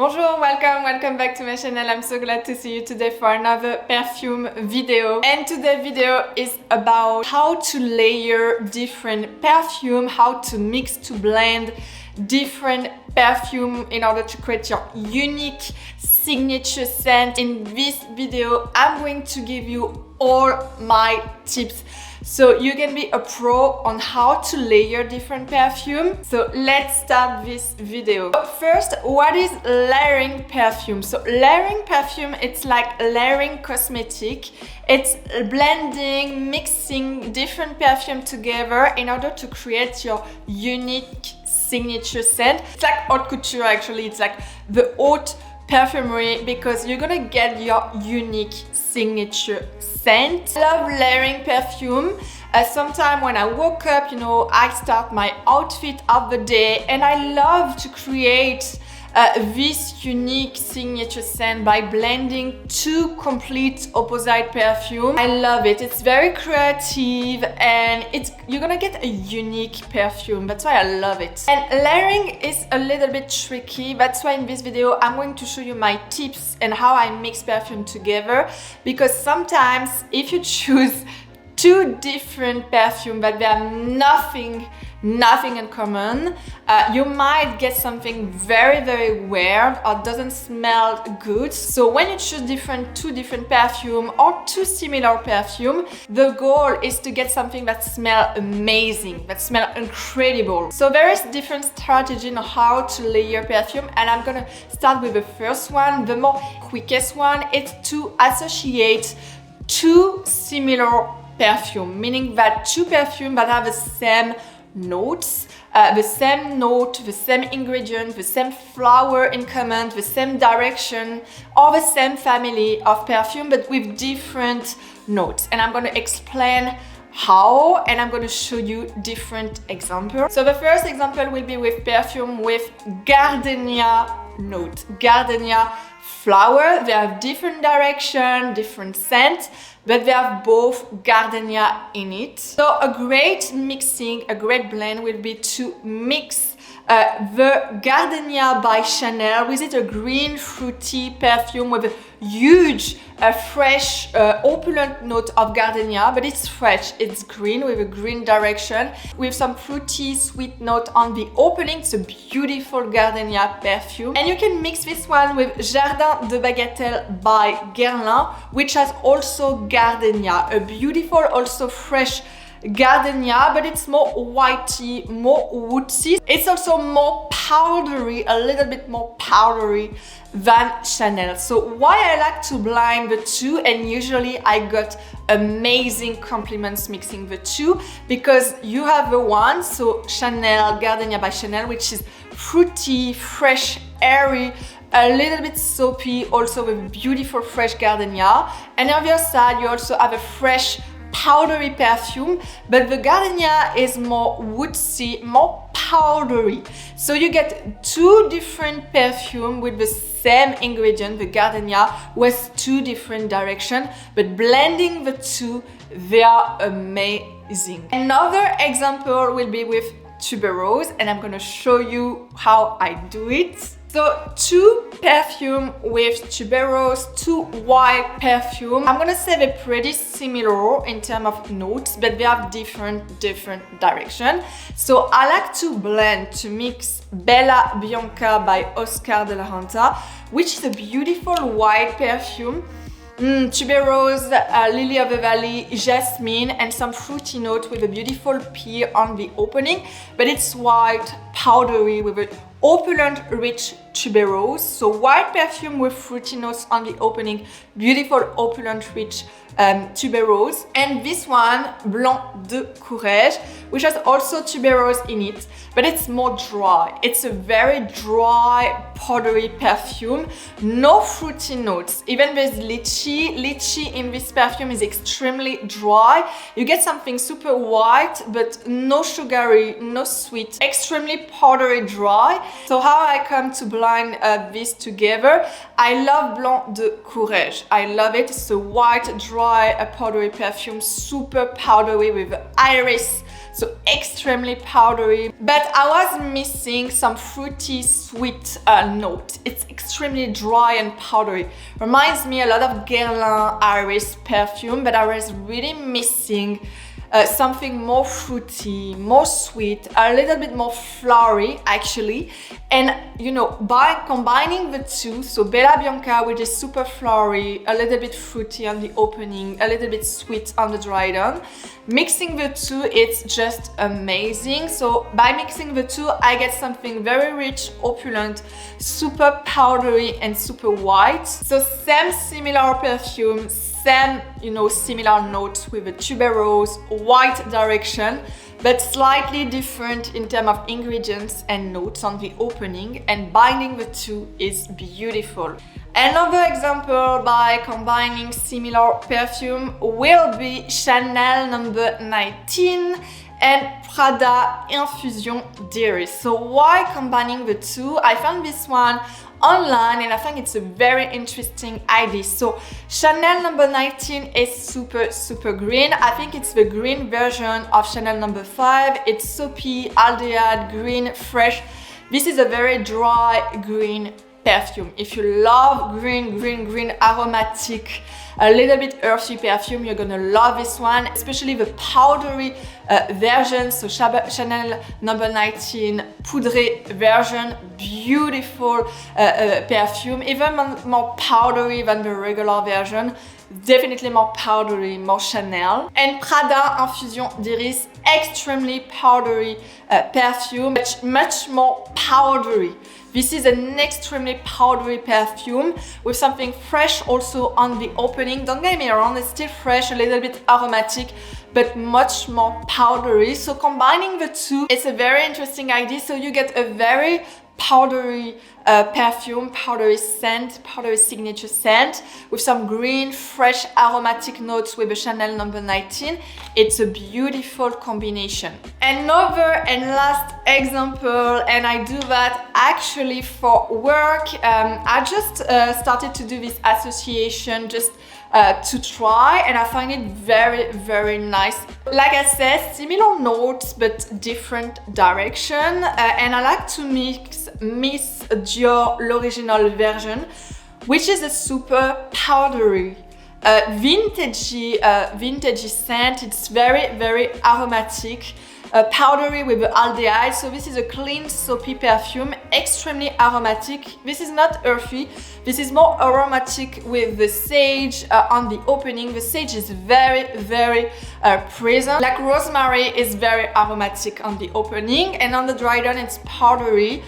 Bonjour, welcome back to my channel. I'm so glad to see you today for another perfume video. And today's video is about how to layer different perfume, how to mix, to blend different perfume in order to create your unique signature scent. In this video, I'm going to give you all my tips so you can be a pro on how to layer different perfume. So let's start this video. First, what is layering perfume? So layering perfume, it's like layering cosmetic. It's blending, mixing different perfume together in order to create your unique signature scent. It's like haute couture actually. It's like the haute perfumery because you're gonna get your unique signature scent. I love layering perfume. Sometimes when I woke up, I start my outfit of the day and I love to create this unique signature scent by blending two complete opposite perfume. I love it. It's very creative and you're gonna get a unique perfume. That's why I love it. And layering is a little bit tricky. That's why in this video I'm going to show you my tips and how I mix perfume together, because sometimes if you choose two different perfume but they have nothing in common, you might get something very weird or doesn't smell good. So when you choose two different perfume or two similar perfume, the goal is to get something that smells amazing, that smells incredible. So there is different strategy on how to layer perfume, and I'm gonna start with the first one, the more quickest one. It's to associate two similar perfume, meaning that two perfume that have the same notes, the same ingredient, the same flower in common, the same direction, or the same family of perfume but with different notes. And I'm going to explain how, and I'm going to show you different examples. So the first example will be with perfume with Gardenia note. Gardenia flower, they have different direction, different scent, but they have both Gardenia in it. So a great mixing, a great blend will be to mix the Gardenia by Chanel with it, a green fruity perfume with a huge fresh opulent note of Gardenia, but it's fresh, it's green with a green direction with some fruity sweet note on the opening. It's a beautiful Gardenia perfume, and you can mix this one with Jardin de Bagatelle by Guerlain, which has also Gardenia, a beautiful also fresh Gardenia, but it's more whitey, more woodsy. It's also more powdery, a little bit more powdery than Chanel. So why I like to blend the two, and usually I got amazing compliments mixing the two, because you have the one, so Chanel, Gardenia by Chanel, which is fruity, fresh, airy, a little bit soapy, also with beautiful fresh Gardenia. And on the other side, you also have a fresh powdery perfume, but the Gardenia is more woodsy, more powdery. So you get two different perfume with the same ingredient, the Gardenia, with two different directions, but blending the two, they are amazing. Another example will be with tuberose, and I'm gonna show you how I do it. So two perfume with tuberose, two white perfume. I'm gonna say they're pretty similar in terms of notes, but they have different direction. So I like to blend, to mix Bella Bianca by Oscar de la Renta, which is a beautiful white perfume. Tuberose, lily of the valley, jasmine, and some fruity note with a beautiful pear on the opening, but it's white, powdery with a opulent, rich tuberose. So white perfume with fruity notes on the opening, beautiful, opulent, rich tuberose. And this one, Blanc de Courrèges, which has also tuberose in it, but it's more dry. It's a very dry, powdery perfume, no fruity notes. Even with lychee in this perfume is extremely dry. You get something super white, but no sugary, no sweet, extremely powdery dry. So how I come to blend this together, I love Blanc de Courrèges. I love it. It's a white, dry dry powdery perfume, super powdery with iris, so extremely powdery. But I was missing some fruity, sweet note. It's extremely dry and powdery. Reminds me a lot of Guerlain iris perfume, but I was really missing something more fruity, more sweet, a little bit more flowery actually. And you know, by combining the two, so Bella Bianca, which is super flowery, a little bit fruity on the opening, a little bit sweet on the dry down, mixing the two, it's just amazing. So by mixing the two, I get something very rich, opulent, super powdery and super white. So same similar perfume, same, you know, similar notes with a tuberose, white direction, but slightly different in terms of ingredients and notes on the opening, and binding the two is beautiful. Another example by combining similar perfume will be Chanel number 19 and Prada Infusion Dior. So why combining the two? I found this one online and I think it's a very interesting idea. So Chanel number 19 is super green. I think it's the green version of Chanel number 5. It's soapy, aldehyde, green, fresh. This is a very dry green perfume. If you love green aromatic, a little bit earthy perfume, you're gonna love this one, especially the powdery version. So Chanel number 19 poudré version, beautiful perfume, even more powdery than the regular version. Definitely more powdery, more Chanel. And Prada Infusion d'Iris, extremely powdery perfume, much more powdery. This is an extremely powdery perfume with something fresh also on the opening. Don't get me wrong, it's still fresh, a little bit aromatic, but much more powdery. So combining the two, it's a very interesting idea. So you get a very powdery perfume, powdery scent, powdery signature scent with some green, fresh aromatic notes with a Chanel number 19. It's a beautiful combination. Another and last example, and I do that actually for work. I just started to do this association just to try, and I find it very nice. Like I said, similar notes but different direction, and I like to mix Miss Dior l'original version, which is a super powdery vintagey scent. It's very aromatic, powdery with the aldehyde. So this is a clean soapy perfume, extremely aromatic. This is not earthy, this is more aromatic with the sage on the opening. The sage is very present. Like rosemary is very aromatic on the opening, and on the dry down it's powdery,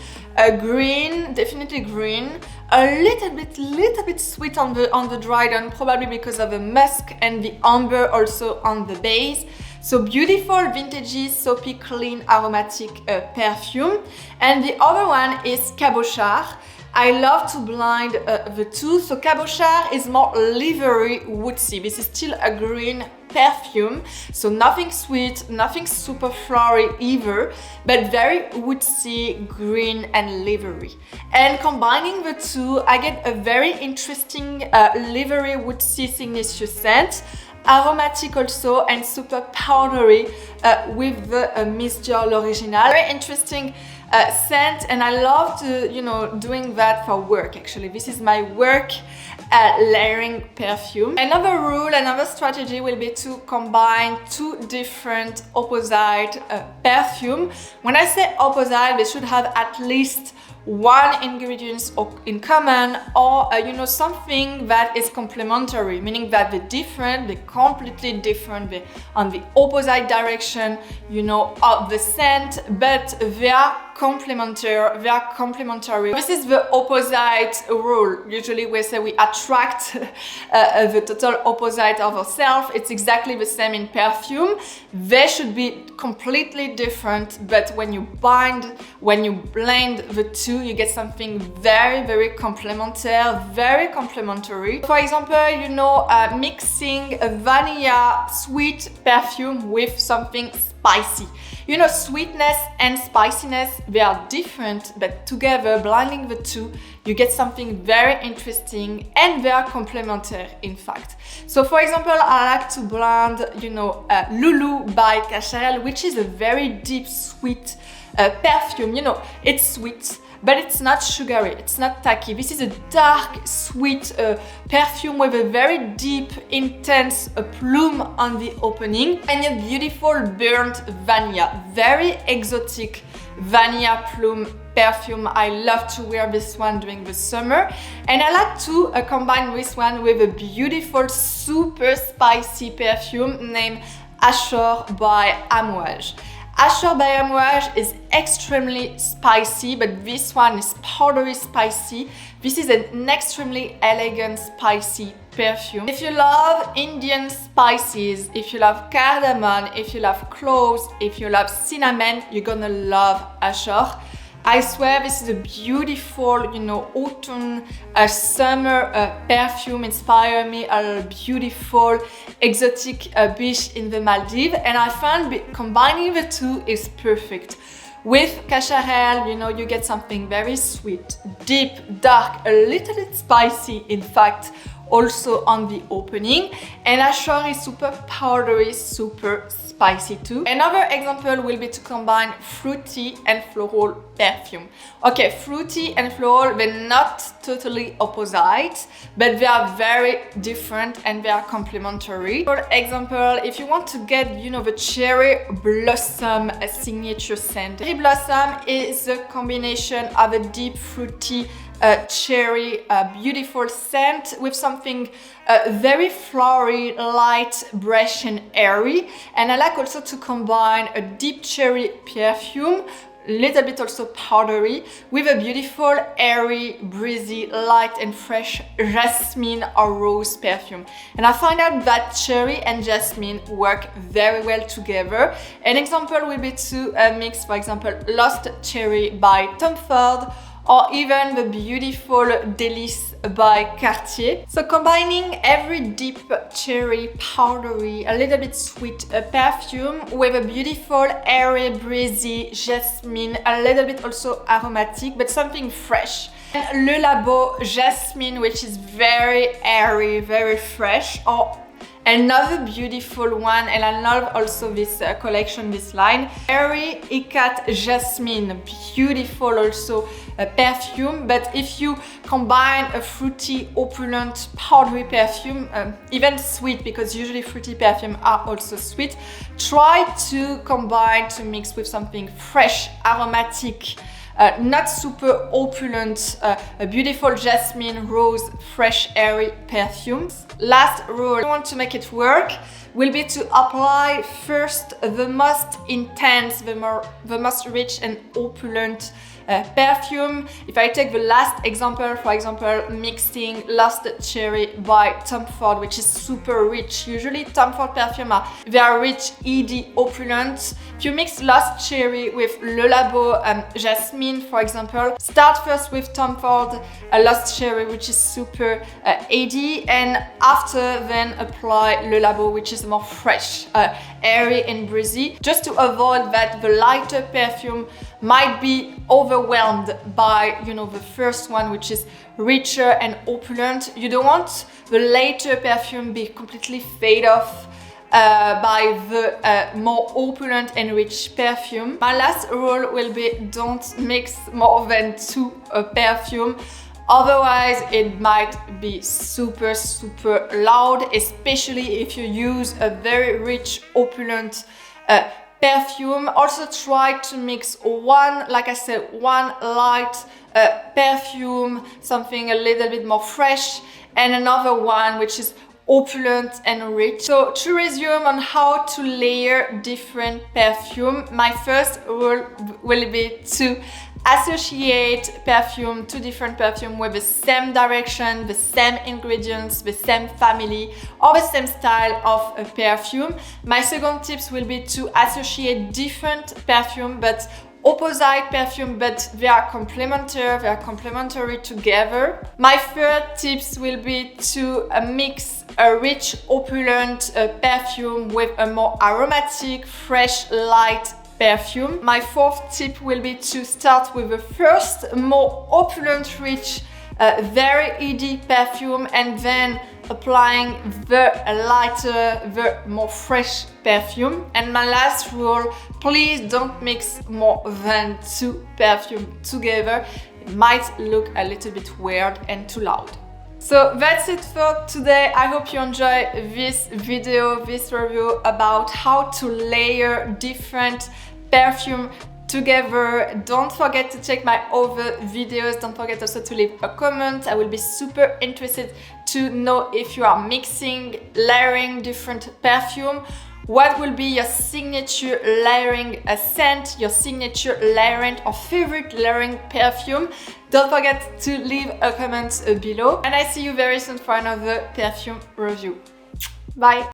green, definitely green, a little bit sweet on the dry down, probably because of the musk and the amber also on the base. So beautiful, vintagey, soapy, clean, aromatic perfume. And the other one is Cabochard. I love to blend the two. So Cabochard is more livery, woodsy. This is still a green perfume, so nothing sweet, nothing super flowery either, but very woodsy, green and livery. And combining the two, I get a very interesting livery, woodsy signature scent, aromatic also, and super powdery with the Miss Dior l'original. Very interesting scent, and I love to, doing that for work. Actually, this is my work layering perfume. Another rule, another strategy will be to combine two different opposite perfume. When I say opposite, they should have at least one ingredient in common, or something that is complementary, meaning that they're completely different, they're on the opposite direction, of the scent, but they are complementary. This is the opposite rule. Usually we say we attract the total opposite of ourselves. It's exactly the same in perfume. They should be completely different, but when you blend the two, you get something very complementary. For example, mixing a vanilla sweet perfume with something spicy. You know, sweetness and spiciness, they are different, but together, blending the two, you get something very interesting and they are complementary, in fact. So for example, I like to blend, you know, Lulu by Courrèges, which is a very deep, sweet perfume. You know, it's sweet, but it's not sugary, it's not tacky. This is a dark, sweet perfume with a very deep, intense plume on the opening and a beautiful burnt vanilla, very exotic vanilla plume perfume. I love to wear this one during the summer, and I like to combine this one with a beautiful, super spicy perfume named Ashore by Amouage. Ashore by Amouage is extremely spicy, but this one is powdery spicy. This is an extremely elegant spicy perfume. If you love Indian spices, if you love cardamom, if you love cloves, if you love cinnamon, you're gonna love Ashore. I swear this is a beautiful, you know, autumn, summer perfume inspired me a beautiful, exotic beach in the Maldives, and I found combining the two is perfect. With Courrèges, you know, you get something very sweet, deep, dark, a little bit spicy, in fact, also on the opening, and Ashore is super powdery, super spicy too. Another example will be to combine fruity and floral perfume. Okay, fruity and floral, they're not totally opposite, but they are very different and they are complementary. For example, if you want to get, you know, the cherry blossom signature scent. Cherry blossom is a combination of a deep fruity cherry, beautiful scent with something very flowery, light, fresh and airy. And I like also to combine a deep cherry perfume, little bit also powdery, with a beautiful, airy, breezy, light and fresh jasmine or rose perfume. And I find out that cherry and jasmine work very well together. An example will be to mix, for example, Lost Cherry by Tom Ford, or even the beautiful Délice by Cartier. So combining every deep cherry, powdery, a little bit sweet perfume with a beautiful, airy, breezy jasmine, a little bit also aromatic, but something fresh. And Le Labo Jasmine, which is very airy, very fresh, or another beautiful one, and I love also this collection, this line, Airy Ikat Jasmine, beautiful also perfume. But if you combine a fruity, opulent, powdery perfume, even sweet, because usually fruity perfume are also sweet, try to combine, to mix with something fresh, aromatic, not super opulent, a beautiful jasmine, rose, fresh, airy perfumes. Last rule, if you want to make it work, will be to apply first the most intense, the most rich and opulent perfume. If I take the last example, for example, mixing Lost Cherry by Tom Ford, which is super rich. Usually Tom Ford perfume they are rich, easy, opulent. If you mix Lost Cherry with Le Labo Jasmine, for example, start first with Tom Ford Lost Cherry, which is super easy, and after then apply Le Labo, which is more fresh, airy and breezy, just to avoid that the lighter perfume might be overwhelmed by, you know, the first one, which is richer and opulent. You don't want the later perfume be completely fade off by the more opulent and rich perfume. My last rule will be don't mix more than two perfume. Otherwise, it might be super, super loud, especially if you use a very rich, opulent perfume. Also try to mix one, like I said, one light perfume, something a little bit more fresh, and another one which is opulent and rich. So to resume on how to layer different perfume, my first rule will be to associate perfume to different perfume with the same direction, the same ingredients, the same family, or the same style of a perfume. My second tips will be to associate different perfume but opposite perfume, but they are complementary together. My third tips will be to mix a rich, opulent perfume with a more aromatic, fresh, light perfume. My fourth tip will be to start with the first more opulent, rich, very easy perfume, and then applying the lighter, the more fresh perfume. And my last rule, please don't mix more than 2 perfumes together. It might look a little bit weird and too loud. So that's it for today. I hope you enjoy this video, this review about how to layer different perfume together. Don't forget to check my other videos. Don't forget also to leave a comment. I will be super interested to know if you are mixing, layering different perfume. What will be your signature layering scent, your signature layering or favorite layering perfume? Don't forget to leave a comment below. And I see you very soon for another perfume review. Bye!